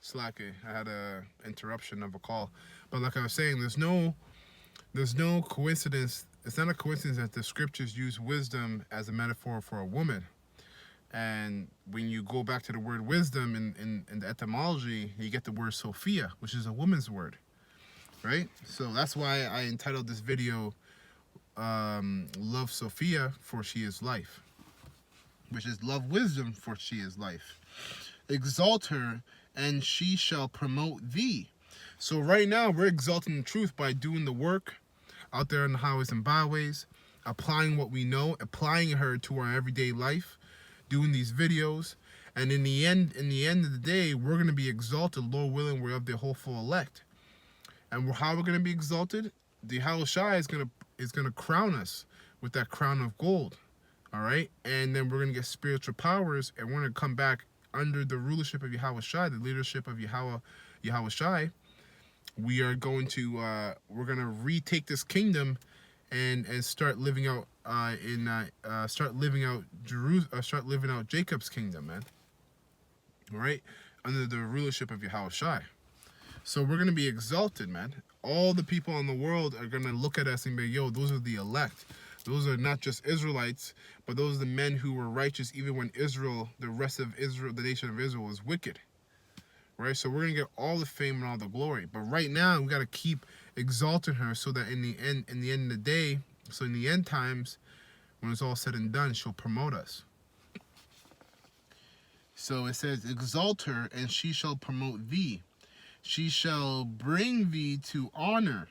Slacky. I had a interruption of a call, but like I was saying, there's no coincidence. It's not a coincidence that the scriptures use wisdom as a metaphor for a woman. And when you go back to the word wisdom in the etymology, you get the word Sophia, which is a woman's word, right? So that's why I entitled this video Love Sophia, for she is life, which is love wisdom, for she is life. Exalt her, and she shall promote thee. So right now, we're exalting the truth by doing the work out there on the highways and byways, applying what we know, applying her to our everyday life, doing these videos, and in the end of the day, we're gonna be exalted, Lord willing. We're of the hopeful elect, and how we're gonna be exalted? The Yahushua is gonna crown us with that crown of gold. All right, and then we're gonna get spiritual powers, and we're gonna come back under the rulership of Yahushua, the leadership of Yahushua. We're gonna retake this kingdom and start living out start living out Jacob's kingdom, man. All right, under the rulership of Yahushua. So we're gonna be exalted, man. All the people in the world are gonna look at us and be, yo, those are the elect. Those are not just Israelites, but those are the men who were righteous even when the rest of Israel, the nation of Israel, was wicked. Right? So we're gonna get all the fame and all the glory. But right now we gotta keep exalting her so that in the end of the day, so in the end times, when it's all said and done, she'll promote us. So it says, exalt her, and she shall promote thee. She shall bring thee to honor,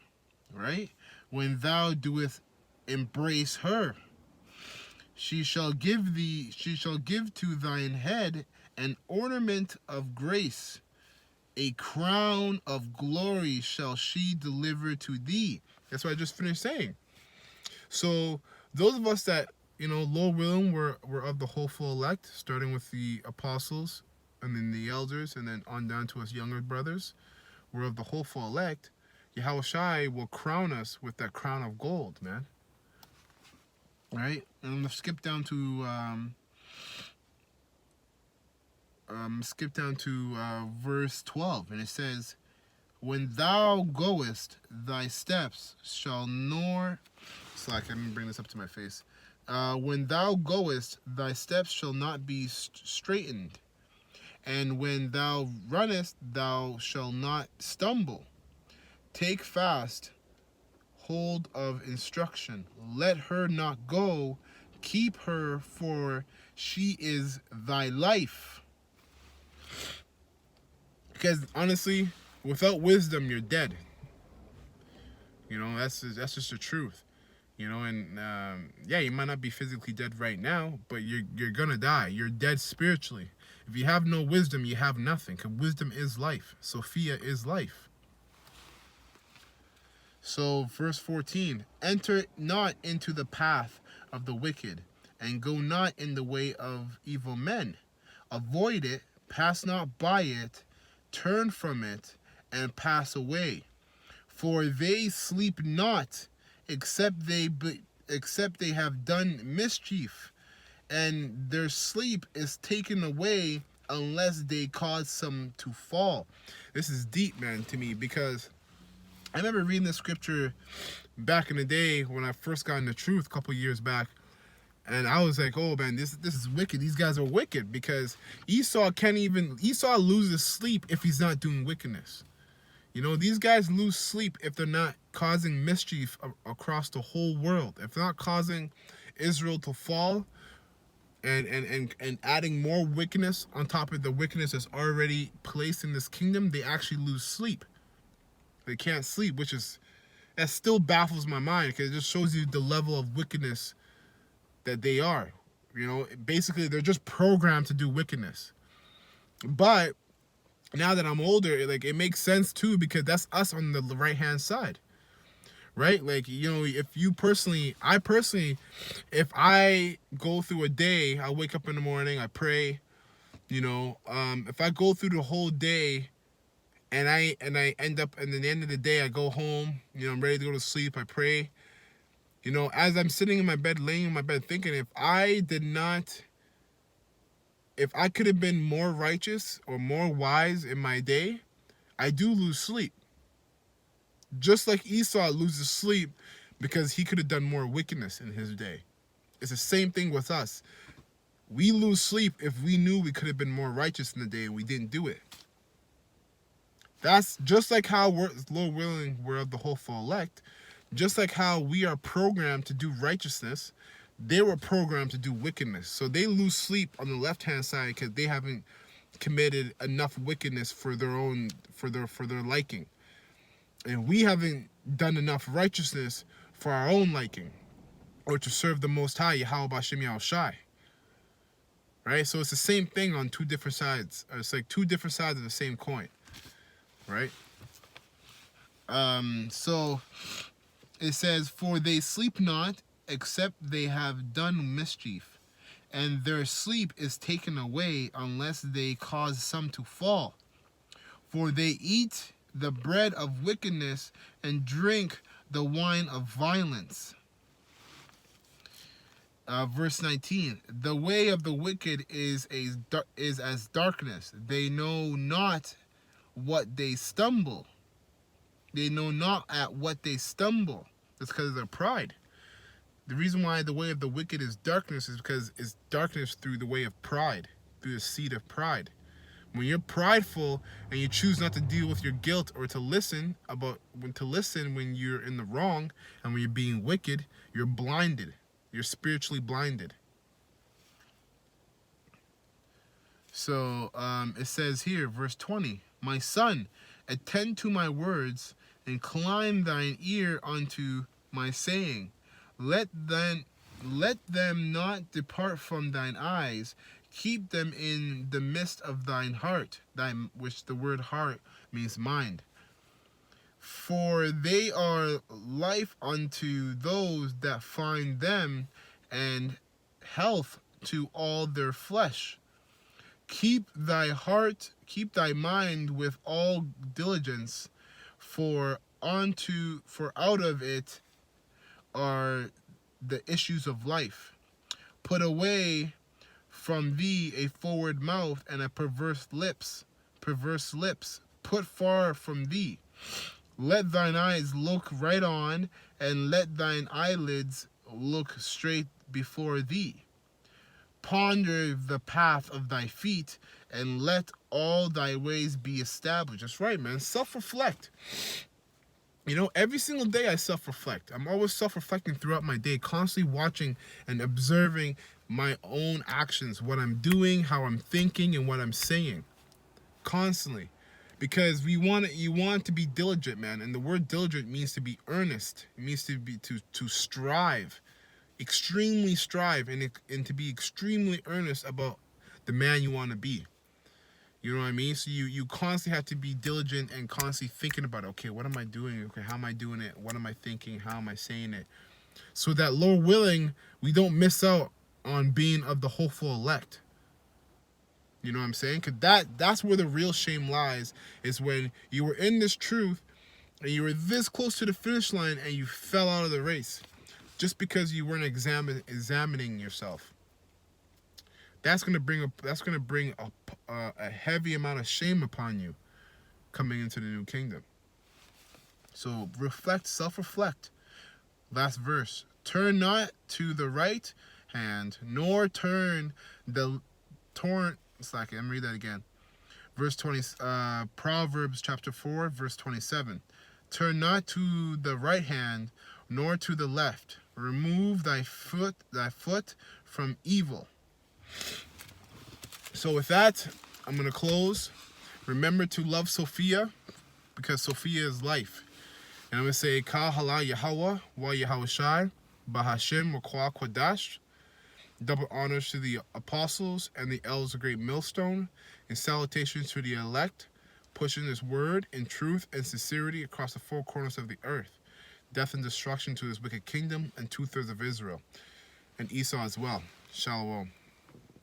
right? When thou doest embrace her. She shall give to thine head an ornament of grace. A crown of glory shall she deliver to thee. That's what I just finished saying. So those of us that, Lord willing, we're of the hopeful elect, starting with the apostles and then the elders and then on down to us younger brothers. We're of the hopeful elect. Yahushua will crown us with that crown of gold, man. All right? And I'm going to skip down to verse 12, and it says, when thou goest, thy steps shall nor... Slack, let me bring this up to my face. When thou goest, thy steps shall not be straitened, and when thou runnest, thou shalt not stumble. Take fast hold of instruction. Let her not go. Keep her, for she is thy life. Because honestly, without wisdom, you're dead. That's just the truth. And you might not be physically dead right now, but you're gonna die. You're dead spiritually. If you have no wisdom, you have nothing. Because wisdom is life. Sophia is life. So verse 14, enter not into the path of the wicked, and go not in the way of evil men. Avoid it, pass not by it, turn from it, and pass away. For they sleep not, except they have done mischief, and their sleep is taken away unless they cause some to fall. This is deep, man, to me, because I remember reading this scripture back in the day when I first got into truth a couple years back, and I was like, oh man, this is wicked. These guys are wicked, because Esau loses sleep if he's not doing wickedness. These guys lose sleep if they're not causing mischief across the whole world. If they're not causing Israel to fall and adding more wickedness on top of the wickedness that's already placed in this kingdom, they actually lose sleep. They can't sleep, that still baffles my mind, because it just shows you the level of wickedness that they are. Basically, they're just programmed to do wickedness. But now that I'm older, it makes sense too, because that's us on the right-hand side, right? If I go through a day, I wake up in the morning, I pray, if I go through the whole day and I end up, and at the end of the day, I go home, I'm ready to go to sleep, I pray, as I'm sitting in my bed, laying in my bed, thinking, if if I could have been more righteous or more wise in my day, I do lose sleep. Just like Esau loses sleep because he could have done more wickedness in his day. It's the same thing with us. We lose sleep if we knew we could have been more righteous in the day and we didn't do it. That's just like how we're, Lord willing, we're of the hopeful elect. Just like how we are programmed to do righteousness, they were programmed to do wickedness. So they lose sleep on the left-hand side because they haven't committed enough wickedness for their own, for their liking. And we haven't done enough righteousness for our own liking, or to serve the Most High, Yahweh B'Shem Yahushai. Right? So it's the same thing on two different sides. It's like two different sides of the same coin. Right? So it says, for they sleep not, except they have done mischief, and their sleep is taken away unless they cause some to fall. For they eat the bread of wickedness and drink the wine of violence. Verse 19, the way of the wicked is as darkness. They know not what they stumble. They know not at what they stumble. That's because of their pride. The reason why the way of the wicked is darkness is because it's darkness through the way of pride, through the seed of pride. When you're prideful and you choose not to deal with your guilt or to listen when you're in the wrong and when you're being wicked, you're blinded. You're spiritually blinded. So it says here, verse 20, my son, attend to my words, incline thine ear unto my saying. Let them not depart from thine eyes. Keep them in the midst of thine heart, which the word heart means mind. For they are life unto those that find them, and health to all their flesh. Keep thy mind with all diligence, for out of it are the issues of life. Put away from thee a forward mouth and a perverse lips. Put far from thee. Let thine eyes look right on, and let thine eyelids look straight before thee. Ponder the path of thy feet, and let all thy ways be established. That's right, man. Self-reflect. You know, every single day I self-reflect. I'm always self-reflecting throughout my day, constantly watching and observing my own actions, what I'm doing, how I'm thinking, and what I'm saying. Constantly. Because you want to be diligent, man. And the word diligent means to be earnest. It means to be to strive. Extremely strive and to be extremely earnest about the man you want to be. You know what I mean? So you constantly have to be diligent and constantly thinking about, okay, what am I doing? Okay, how am I doing it? What am I thinking? How am I saying it? So that, Lord willing, we don't miss out on being of the hopeful elect. You know what I'm saying? Because that's where the real shame lies, is when you were in this truth and you were this close to the finish line and you fell out of the race just because you weren't examining yourself. That's gonna bring a heavy amount of shame upon you coming into the new kingdom. So self-reflect. Last verse. Turn not to the right hand, nor turn the torrent. Let me read that again. Verse 20. Proverbs chapter 4, verse 27. Turn not to the right hand, nor to the left. Remove thy foot from evil. So with that, I'm going to close. Remember to love Sophia, because Sophia is life. And I'm going to say, Ka hala Yahweh wa Yahushai, Bahashem wa Kwa Kwadash. Double honors to the apostles and the elders of Great Millstone, and salutations to the elect, pushing this word in truth and sincerity across the four corners of the earth. Death and destruction to this wicked kingdom and 2/3 of Israel, and Esau as well. Shalom.